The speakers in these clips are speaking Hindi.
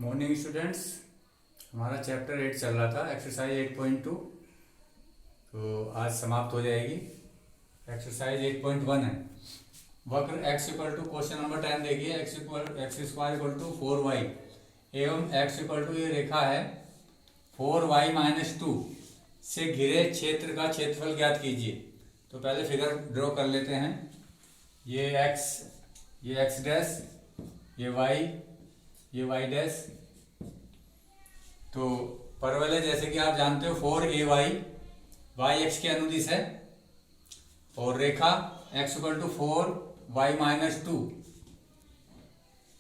मॉर्निंग स्टूडेंट्स, हमारा चैप्टर 8 चल रहा था, एक्सरसाइज 8.2। तो आज समाप्त हो जाएगी। एक्सरसाइज 8.1 है। वक्र x equal to question number 10 देखिए, x square equal to 4y एवं x इक्वल टू ये रेखा है 4y-2 से घिरे क्षेत्र का क्षेत्रफल ज्ञात कीजिए। तो पहले फिगर ड्रॉ कर लेते हैं। ये x डैश, ये y, ये y डैश। तो परवल है, जैसे कि आप जानते हो 4ay y x के अनुदिश है, और रेखा x इक्वल टू 4y-2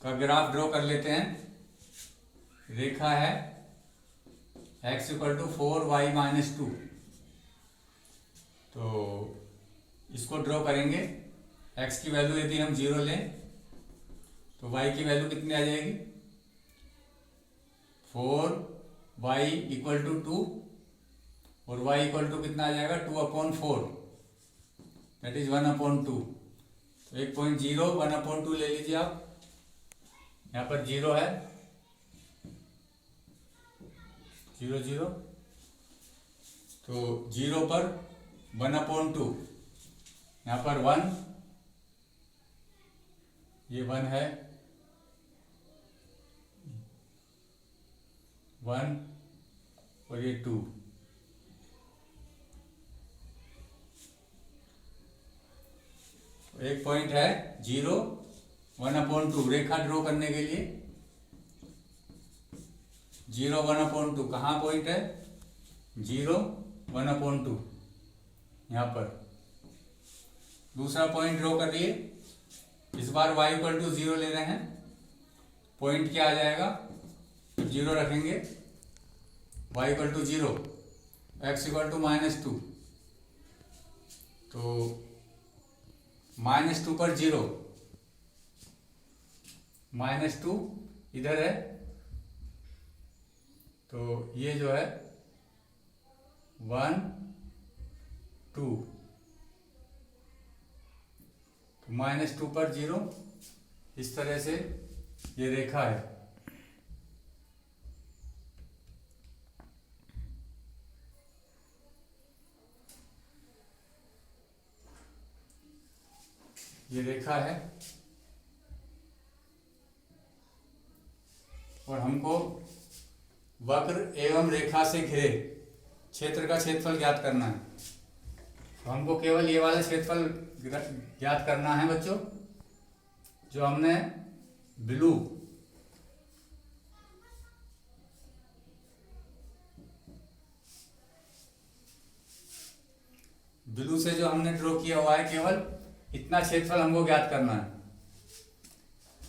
का ग्राफ ड्रॉ कर लेते हैं। रेखा है x इक्वल टू 4y-2, तो इसको ड्रॉ करेंगे। x की वैल्यू यदि हम 0 लें तो y की वैल्यू कितनी आ जाएगी, 4y इक्वल टू 2, और y इक्वल टू कितना आ जाएगा 2/4, दैट इज 1/2। तो 1.0 1/2 ले लीजिए आप। यहाँ पर 0 है, 0 0, तो 0 पर 1/2, यहाँ पर 1, ये 1 है, 1 और ये 2। तो एक पॉइंट है 0 1/2। रेखा ड्रॉ करने के लिए 0 1/2 कहाँ पॉइंट है, 0 1/2 यहाँ पर। दूसरा पॉइंट ड्रॉ कर लिए। इस बार y इक्वल टू 0 ले रहे हैं। पॉइंट क्या आ जाएगा, 0 रखेंगे, y equal to 0, x equal to -2, तो -2 पर 0, -2 इधर है, तो ये जो है 1 2, तो -2 पर 0, इस तरह से ये रेखा है। ये रेखा है, और हमको वक्र एवं रेखा से घिरे क्षेत्र का क्षेत्रफल ज्ञात करना है। तो हमको केवल ये वाला क्षेत्रफल ज्ञात करना है बच्चों, जो हमने ब्लू से जो हमने ड्रॉ किया हुआ है, केवल इतना क्षेत्रफल हमको ज्ञात करना है।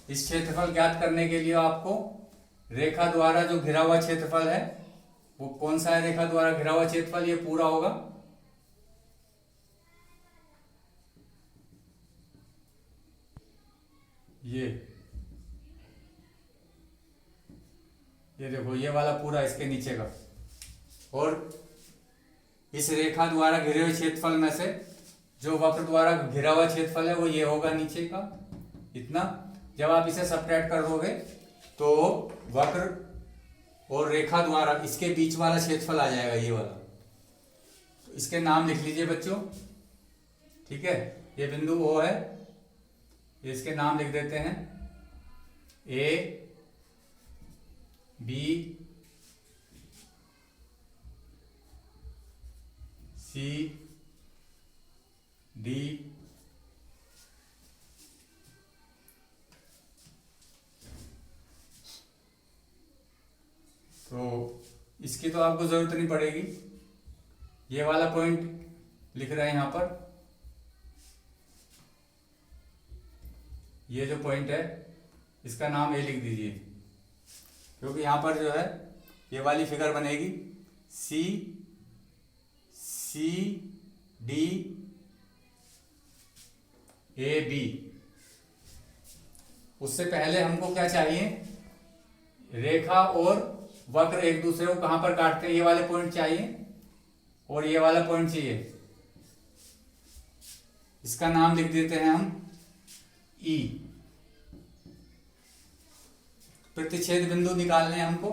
इस क्षेत्रफल ज्ञात करने के लिए आपको रेखा द्वारा जो घिरा हुआ क्षेत्रफल है, वो कौन सा है, रेखा द्वारा घिरा हुआ क्षेत्रफल ये पूरा होगा। ये देखो, ये वाला पूरा इसके नीचे का। और इस रेखा द्वारा घिरे हुए क्षेत्रफल में से जो वक्र द्वारा घिरा हुआ क्षेत्रफल है वो ये होगा नीचे का, इतना। जब आप इसे सब्ट्रैक्ट कर दोगे तो वक्र और रेखा द्वारा इसके बीच वाला क्षेत्रफल आ जाएगा, ये वाला। तो इसके नाम लिख लीजिए बच्चों, ठीक है। ये बिंदु O है, इसके नाम लिख देते हैं A B C D तो इसकी तो आपको जरूरत नहीं पड़ेगी। ये वाला पॉइंट लिख रहे हैं यहाँ पर, ये जो पॉइंट है इसका नाम A लिख दीजिए, क्योंकि यहाँ पर जो है ये वाली फिगर बनेगी C D A B। उससे पहले हमको क्या चाहिए, रेखा और वक्र एक दूसरे को कहां पर काटते हैं, ये वाले पॉइंट चाहिए, और ये वाला पॉइंट चाहिए। इसका नाम लिख देते हैं हम E। प्रतिच्छेद बिंदु निकालने हैं हमको।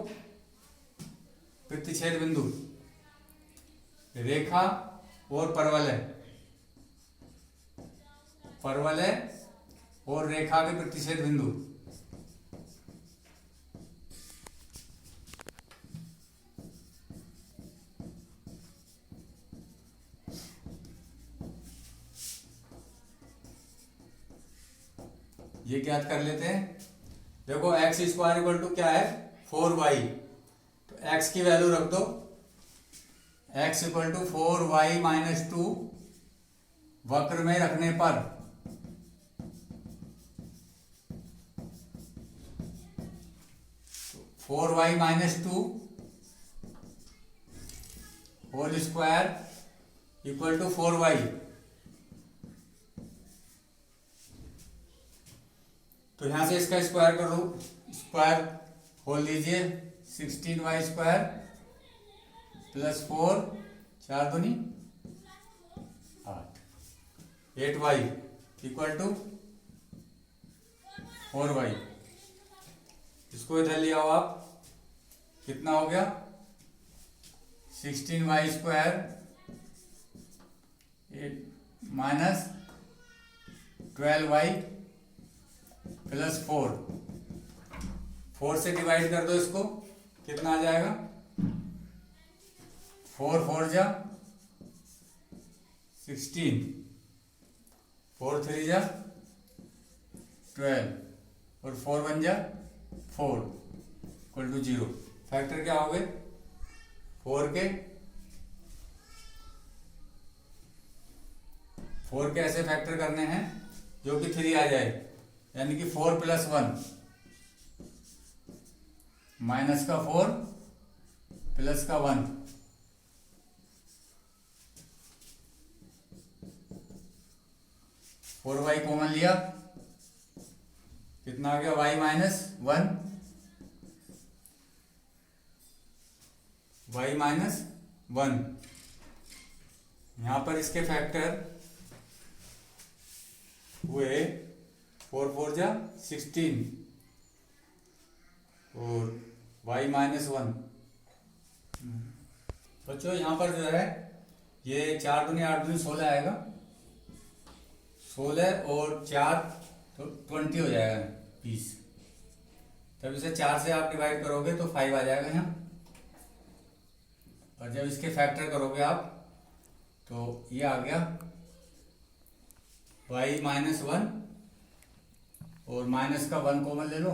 प्रतिच्छेद बिंदु रेखा और परवलय, परवलय और रेखा के प्रतिच्छेद बिंदु। ये ज्ञात कर लेते हैं। देखो एक्स स्क्वायर इक्वल टू क्या है 4y, तो x की वैल्यू रख दो, x equal to 4y minus 2 वक्र में रखने पर 4y minus 2 whole square equal to 4y। तो यहां से इसका स्क्वायर कर लो, स्क्वायर होल लीजिए 16y स्क्वायर प्लस 4 4 दूनी 8, 8y इक्वल टू 4y। इसको इधर ले आओ आप, कितना हो गया 16y square minus 12y plus 4 से डिवाइड कर दो इसको, कितना आ जाएगा 4 4 जा 16, 4 3 जा 12 और 4 1 जा 4 इक्वल टू 0। फैक्टर क्या हो गए 4 के ऐसे फैक्टर करने हैं जो कि 3 आ जाए, यानी कि 4 प्लस 1 माइनस का 4 प्लस का 1, फोर वाई कॉमन लिया, कितना आ गया y माइनस 1, y माइनस 1। यहां पर इसके फैक्टर हुए 4 4 जा 16 और y माइनस 1। बच्चों यहाँ पर जो है ये 4 दूनी 8 दूनी 16 आएगा, 16 और 4 तो 20 हो जाएगा 20। तब इसे 4 से आप डिवाइड करोगे तो 5 आ जाएगा यहाँ, और जब इसके फैक्टर करोगे आप तो ये आ गया y माइनस 1 और माइनस का 1 कॉमन ले लो,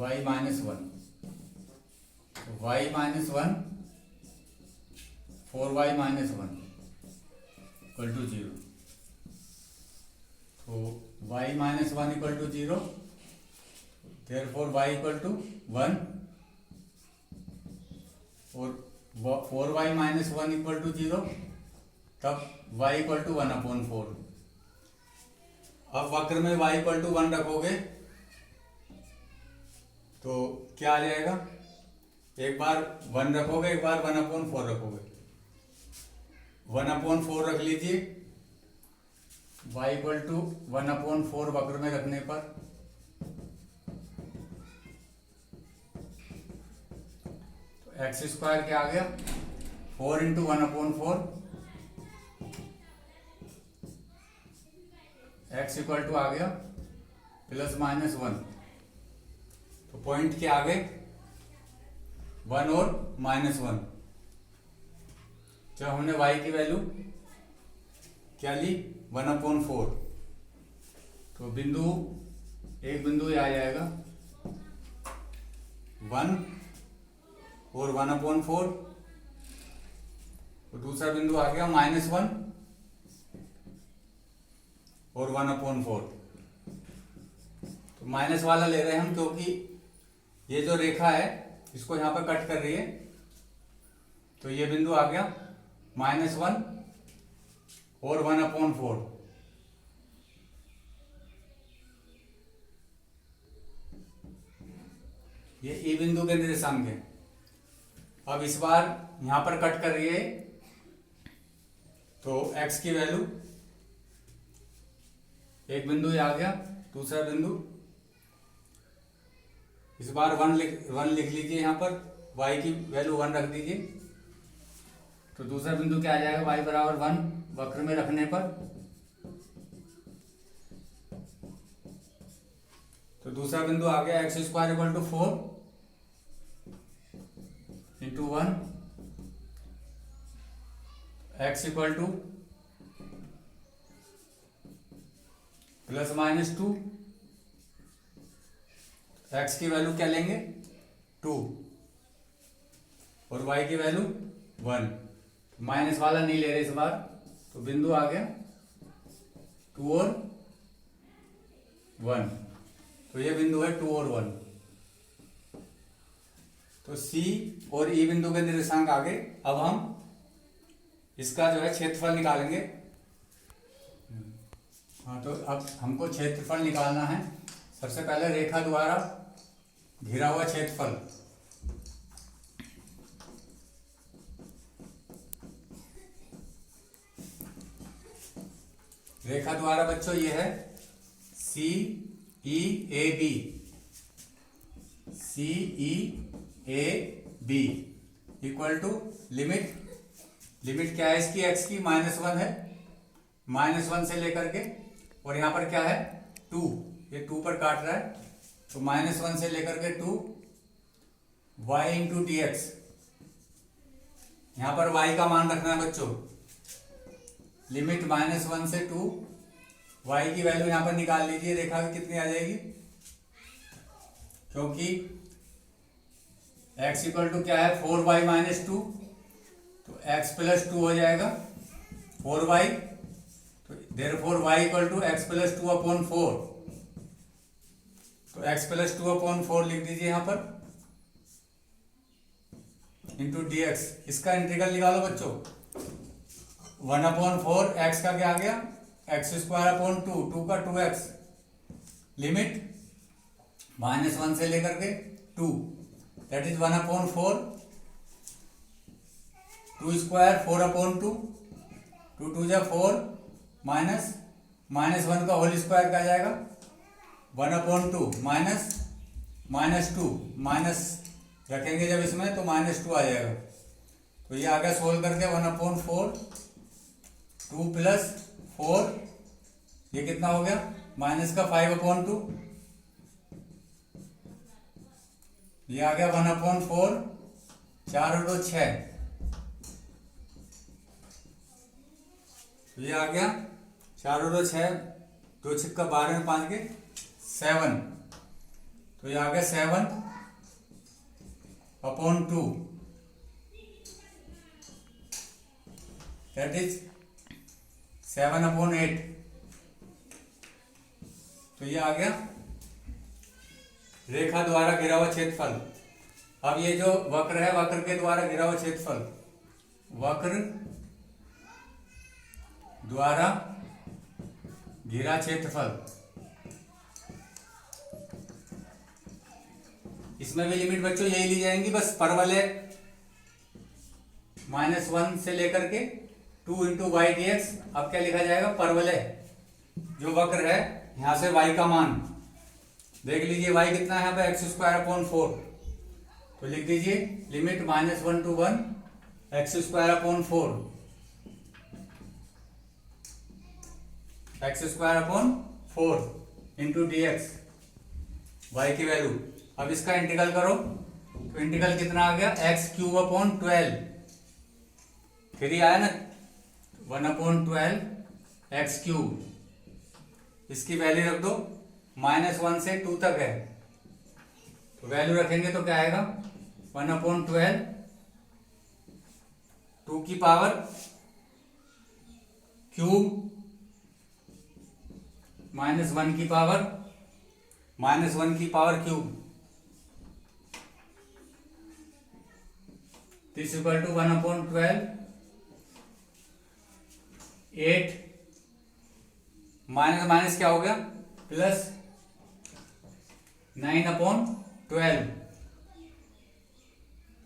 y माइनस 1, तो y minus 1 4y minus 1 equal to 0। तो y minus 1 equal to 0, therefore y equal to 1 और 4y माइनस 1 इक्वल टू 0, तब y इक्वल टू 1/4। अब वक्र में y इक्वल टू 1 रखोगे तो क्या आ जाएगा, एक बार 1 रखोगे, एक बार 1/4 रखोगे। 1/4 रख लीजिए, y इक्वल टू 1/4 वक्र में रखने पर तो एक्स स्क्वायर क्या आ गया 4 इंटू 1/4, एक्स इक्वल टू आ गया प्लस माइनस 1। तो पॉइंट क्या आ गए 1 और माइनस 1। जब हमने y की वैल्यू क्या ली 1/4, तो बिंदु एक बिंदु आ जाएगा 1 और 1/4, तो दूसरा बिंदु आ गया -1 और 1/4। तो माइनस वाला ले रहे हैं हम क्योंकि ये जो रेखा है इसको यहां पर कट कर रही है, तो ये बिंदु आ गया -1 और 1/4। ये ई बिंदु के निर्देशांक है। अब इस बार यहां पर कट कर रही है, तो x की वैल्यू एक बिंदु आ गया, दूसरा बिंदु इस बार वन लिख लीजिए, यहाँ पर y की वैल्यू 1 रख दीजिए। तो दूसरा बिंदु क्या आ जाएगा, y बराबर 1 वक्र में रखने पर। तो दूसरा बिंदु आ गया x square equal to 4 into 1, x equal to plus minus 2, x की वैल्यू क्या लेंगे 2 और y की वैल्यू 1। माइनस वाला नहीं ले रहे इस बार, तो बिंदु आ गया 2 और 1। तो ये बिंदु है 2 और 1। तो C और E बिंदु के निर्देशांक आ गए। अब हम इसका जो है क्षेत्रफल निकालेंगे। हाँ, तो अब हमको क्षेत्रफल निकालना है। सबसे पहले रेखा द्वारा घिरा हुआ क्षेत्रफल। रेखा द्वारा बच्चों ये है CEAB, CEAB equal to limit क्या है इसकी, x की -1 है, -1 से लेकर के, और यहाँ पर क्या है 2, ये 2 पर काट रहा है, तो -1 से लेकर के 2 y इंटू डी एक्स। यहाँ पर y का मान रखना है बच्चों। लिमिट -1 से 2, y की वैल्यू यहाँ पर निकाल लीजिए, रेखा की कितनी आ जाएगी, क्योंकि x इक्वल टू क्या है 4y माइनस 2, तो x प्लस 2 हो जाएगा 4y। तो therefore y equal to x plus 2 upon 4, तो x प्लस 2 अपॉन 4 लिख दीजिए यहाँ पर, इंटू डी एक्स। इसका इंटीग्रल निकालो बच्चों। 1/4 x का क्या आ गया, एक्स स्क्वायर अपॉन 2 का 2x, लिमिट -1 से लेकर के 2, दैट इज 1/4, 2 स्क्वायर 4/2, 2 2 जा 4, -1 का होल स्क्वायर क्या जाएगा 1/2, -2 माइनस रखेंगे जब इसमें तो -2 आ जाएगा। तो ये आ गया सोल्व करके 1/4, 2 प्लस 4, ये कितना हो गया माइनस का 5/2, ये आ गया 1/4, 4 और 2 6, ये आ गया 4 और 2 6, 2 6 12 में 5 के 7, तो ये आ गया 7/2, दैट इज 7/8। तो ये आ गया रेखा द्वारा घिरा हुआ क्षेत्रफल। अब ये जो वक्र है, वक्र के द्वारा घिरा हुआ क्षेत्रफल, वक्र द्वारा घिरा क्षेत्रफल, इसमें भी लिमिट बच्चों यही ली जाएंगी, बस परवल है -1 से लेकर के 2 इंटू वाई डी एक्स। अब क्या लिखा जाएगा, परवल है जो वक्र है, यहां से y का मान देख लीजिए, y कितना है यहाँ पे एक्स स्क्वायर अपॉन 4, तो लिख दीजिए limit -1 to 1 x square upon 4, x square upon 4 into d x, y की वैल्यू। अब इसका इंटीग्रल करो, तो इंटीग्रल कितना आ गया x³ अपॉन 12, 3 आया ना, 1/12 x³, इसकी वैल्यू रख दो, -1 से 2 तक है, तो वैल्यू रखेंगे तो क्या आएगा 1/12, 2 की पावर क्यूब -1 की power cube, this equal to 1/12, 8 minus क्या हो गया प्लस 9/12,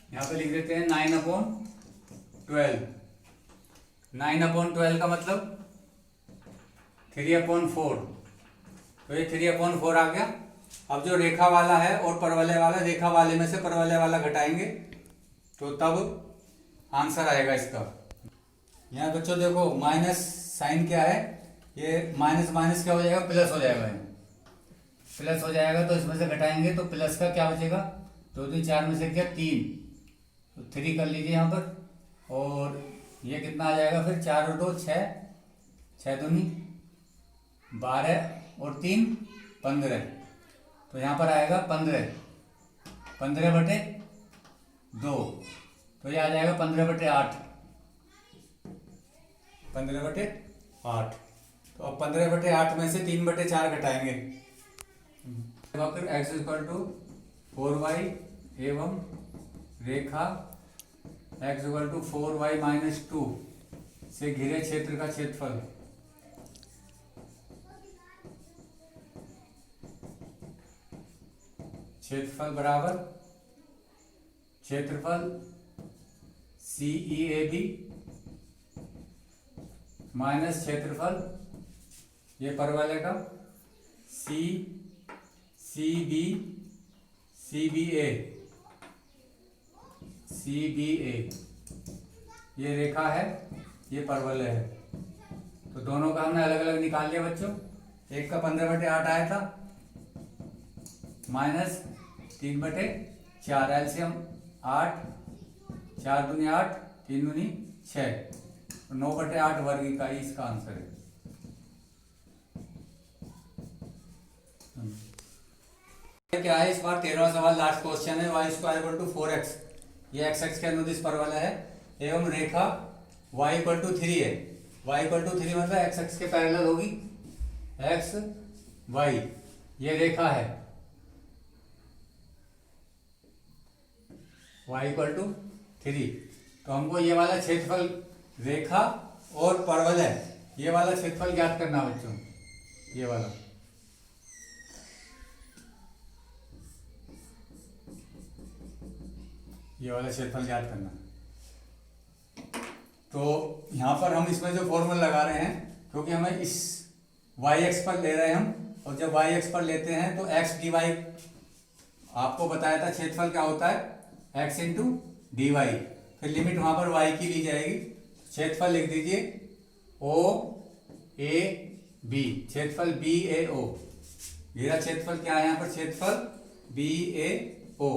यहां पे लिख देते हैं 9/12, 9/12 का मतलब 3/4, तो ये 3/4 आ गया। अब जो रेखा वाला है और परवलय वाला, रेखा वाले में से परवलय वाला घटाएंगे तो तब आंसर आएगा इसका। यहाँ बच्चों देखो माइनस साइन क्या है, ये माइनस माइनस क्या हो जाएगा, प्लस हो जाएगा। प्लस हो जाएगा तो इसमें से घटाएंगे तो प्लस का क्या बचेगा, 2 3 4 में से क्या 3, तो 3 कर लीजिए यहाँ पर। और ये कितना आ जाएगा फिर, 4 और 2 6, 6 दूनी 12 और 3 15, तो यहाँ पर आएगा 15, 15/2, तो ये आ जाएगा 15/8, 15/8। तो अब 15/8 में से 3/4 घटाएंगे। फिर x = 4y एवं रेखा x = 4y - 2 से घिरे क्षेत्र का क्षेत्रफल। क्षेत्रफल बराबर क्षेत्रफल CEAB माइनस क्षेत्रफल, ये परवलय का CBA, ये रेखा है, ये परवलय है। तो दोनों का हमने अलग अलग निकाल लिया बच्चों। एक का 15/8 आया था माइनस 3/4, एलसीएम 8, 4 दूनी 8, 3 दूनी 6, 9/8 वर्ग इकाई इसका आंसर है। क्या है इस बार 13वां सवाल, लास्ट क्वेश्चन है। y = 4x, ये x के अनुदिश परवलय है एवं रेखा y = 3 है। y = 3 मतलब x के पैरेलल होगी, x y, ये रेखा है y = 3। तो हमको ये वाला क्षेत्रफल, रेखा और परवलय, ये वाला क्षेत्रफल ज्ञात करना बच्चों, ये वाला। ये वाला क्षेत्रफल ज्ञात करना। तो यहाँ पर हम इसमें जो फॉर्मूला लगा रहे हैं, क्योंकि हमें इस y-x पर ले रहे हैं हम, और जब y-x पर लेते हैं तो x dy, आपको बताया था क्षेत्रफल क्या होता है, x × dy, फिर लिमिट वहाँ पर y की ली जाएगी। क्षेत्रफल लिख दीजिए OAB, क्षेत्रफल BAO, मेरा क्षेत्रफल क्या है यहाँ पर, क्षेत्रफल BAO।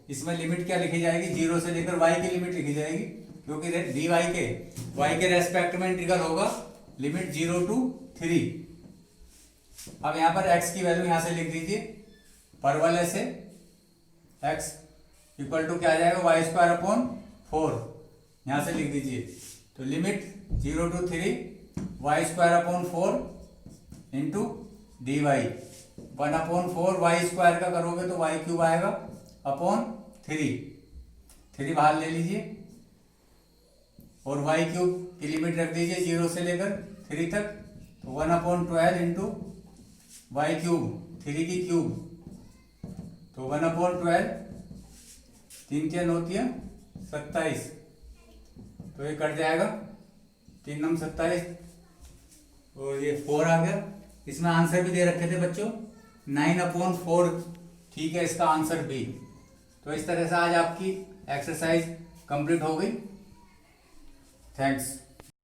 इसमें लिमिट क्या लिखी जाएगी, 0 से लेकर y की लिमिट लिखी जाएगी, क्योंकि dy के y के रेस्पेक्ट में इंटीग्रल होगा, लिमिट 0 to 3। अब यहाँ पर x की वैल्यू यहाँ से लिख दीजिए, परवलय से x = क्या आ जाएगा, y²/4, यहाँ से लिख दीजिए। तो limit 0 to 3 y²/4 into dy, 1/4 y² का करोगे तो y³ आएगा अपॉन 3 बाहर ले लीजिए, और y³ की लिमिट रख दीजिए 0 से लेकर 3 तक, तो 1/12 इंटू y³, 3 की क्यूब, तो 1/12, 3 के 9 × 27, तो ये कट जाएगा, 3 9 27, और ये 4 आ गया। इसमें आंसर भी दे रखे थे बच्चों 9/4, ठीक है, इसका आंसर बी। तो इस तरह से आज आपकी एक्सरसाइज कंप्लीट हो गई। थैंक्स।